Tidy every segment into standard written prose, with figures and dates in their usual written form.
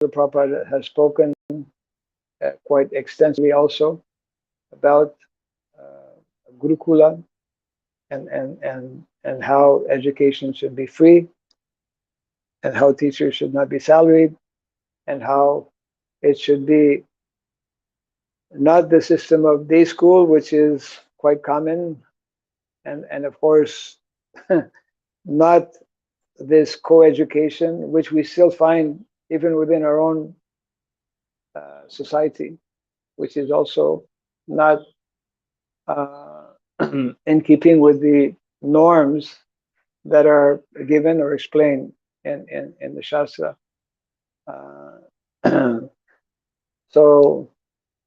Prabhupada has spoken quite extensively also about Gurukula and how education should be free, and how teachers should not be salaried, and how it should be not the system of day school, which is quite common, and of course not this co-education, which we still find even within our own society, which is also not in keeping with the norms that are given or explained in the Shastra. So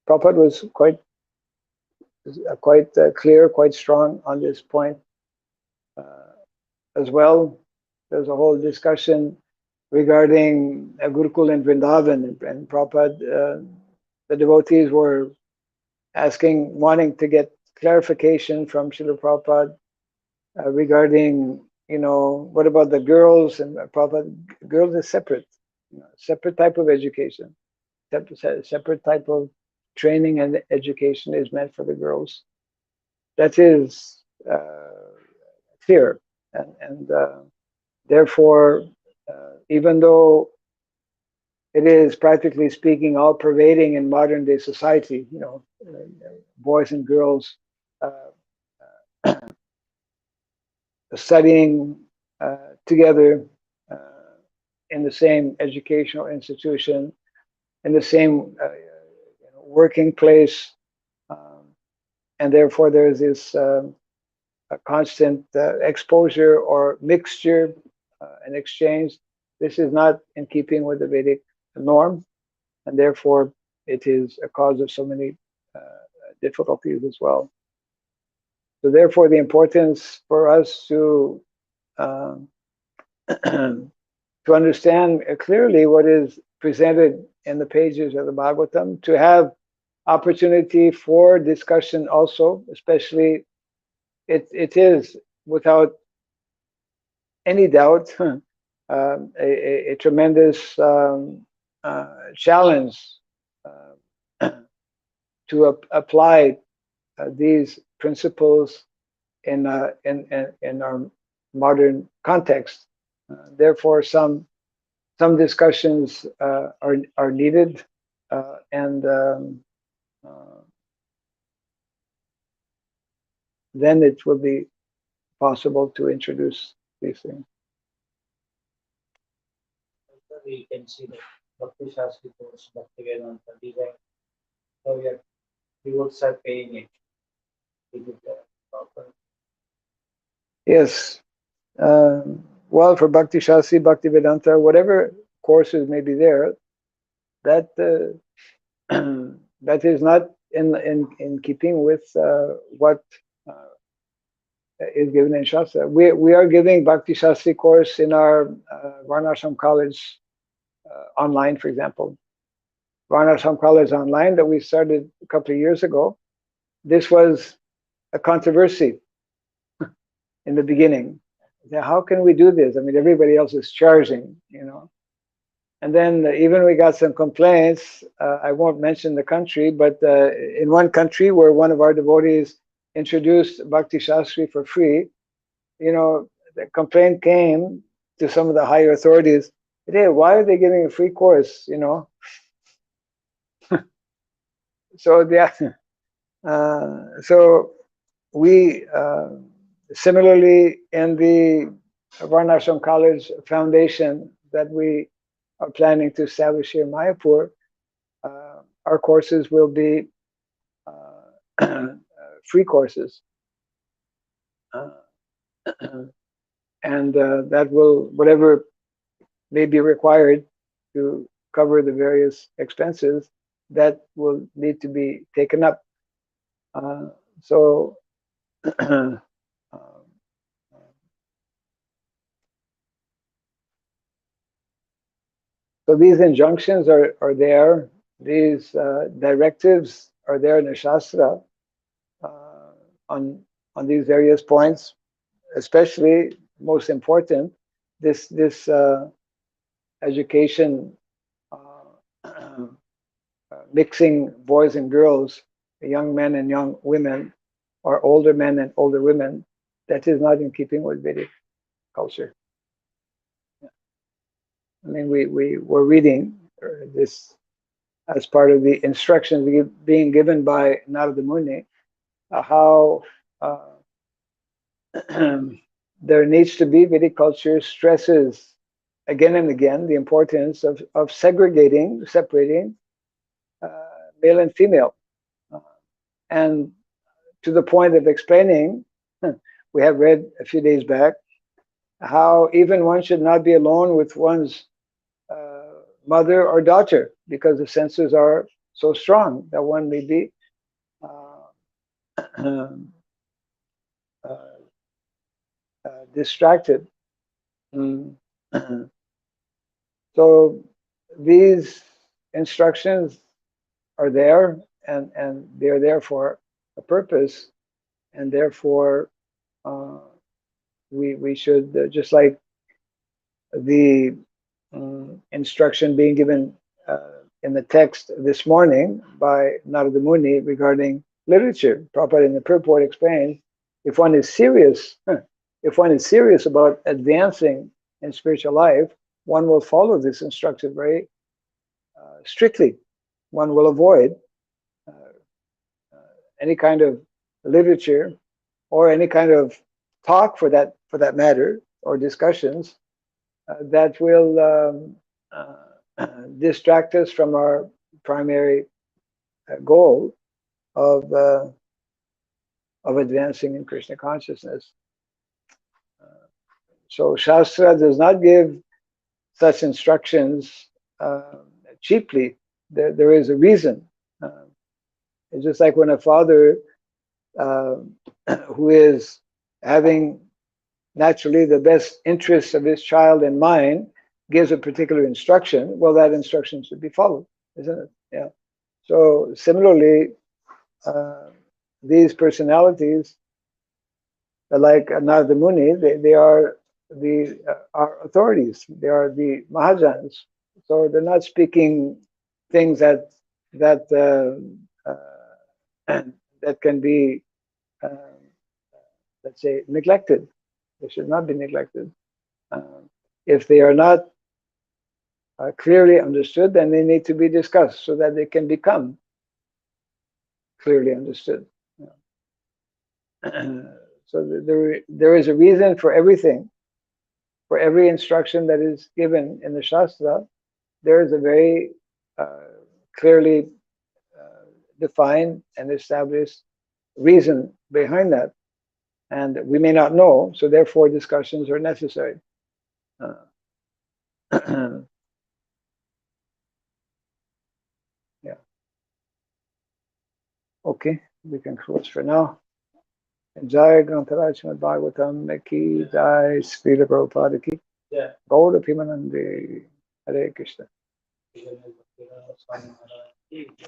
Prabhupada was quite clear, quite strong on this point as well. There's a whole discussion regarding Gurukul and Vrindavan, and Prabhupada, the devotees were wanting to get clarification from Srila Prabhupada regarding, what about the girls? And Prabhupada, girls is separate, separate type of education, separate type of training and education is meant for the girls. That is clear, and therefore, even though it is practically speaking all pervading in modern day society, boys and girls studying together in the same educational institution, in the same working place, and therefore there is this a constant exposure or mixture and exchange. This is not in keeping with the Vedic norm, and therefore it is a cause of so many difficulties as well. So therefore the importance for us to to understand clearly what is presented in the pages of the Bhagavatam, to have opportunity for discussion also, especially it is without any doubt a tremendous challenge to apply these principles in our modern context. Therefore, some discussions are needed, and then it will be possible to introduce these things. We can see that Bhakti Shastri course, Bhakti Vedanta, these are how your devotees are paying it. Yes. Well, for Bhakti Shastri, Bhakti Vedanta, whatever courses may be there, that that is not in keeping with what is given in Shastra. We are giving Bhakti Shastri course in our Varnasrama college online, for example. Varnasrama college online that we started a couple of years ago. This was a controversy in the beginning. How can we do this? I mean, everybody else is charging, And then even we got some complaints. I won't mention the country, but in one country where one of our devotees introduced Bhakti Shastri for free, the complaint came to some of the higher authorities. Hey, why are they giving a free course? So so we similarly in the Varnasrama College Foundation that we are planning to establish here in Mayapur, our courses will be free courses, and that will, whatever may be required to cover the various expenses, that will need to be taken up. So so these injunctions are there, these directives are there in the Shastra on these various points, especially most important, this education mixing boys and girls, young men and young women, or older men and older women, that is not in keeping with Vedic culture. I mean, we were reading this as part of the instructions being given by Narada Muni, how there needs to be, Vedic culture stresses again and again the importance of segregating, separating male and female. And to the point of explaining, we have read a few days back how even one should not be alone with one's mother or daughter because the senses are so strong that one may be distracted. Mm. So these instructions are there, and they're there for a purpose, and therefore we should just like the instruction being given in the text this morning by Narada Muni regarding literature. Prabhupada in the purport explains, if one is serious about advancing in spiritual life, one will follow this instruction very strictly. One will avoid any kind of literature or any kind of talk, for that matter, or discussions that will distract us from our primary goal of advancing in Krishna consciousness. So Shastra does not give such instructions cheaply. There is a reason. It's just like when a father who is having naturally the best interests of his child in mind gives a particular instruction, well, that instruction should be followed, isn't it? Yeah. So similarly, these personalities, like Narada Muni, they are our authorities. They are the Mahajans. So they're not speaking things that that can be, let's say, neglected. They should not be neglected. If they are not clearly understood, then they need to be discussed so that they can become clearly understood. So there is a reason for everything. For every instruction that is given in the Shastra, there is a very clearly defined and established reason behind that. And we may not know, so therefore discussions are necessary. Yeah. Okay, we can close for now. Jai Grantaraj Srimad Bhagavatam ki Jai Srila Prabhupada ki Gaura Pimanande Hare Krishna.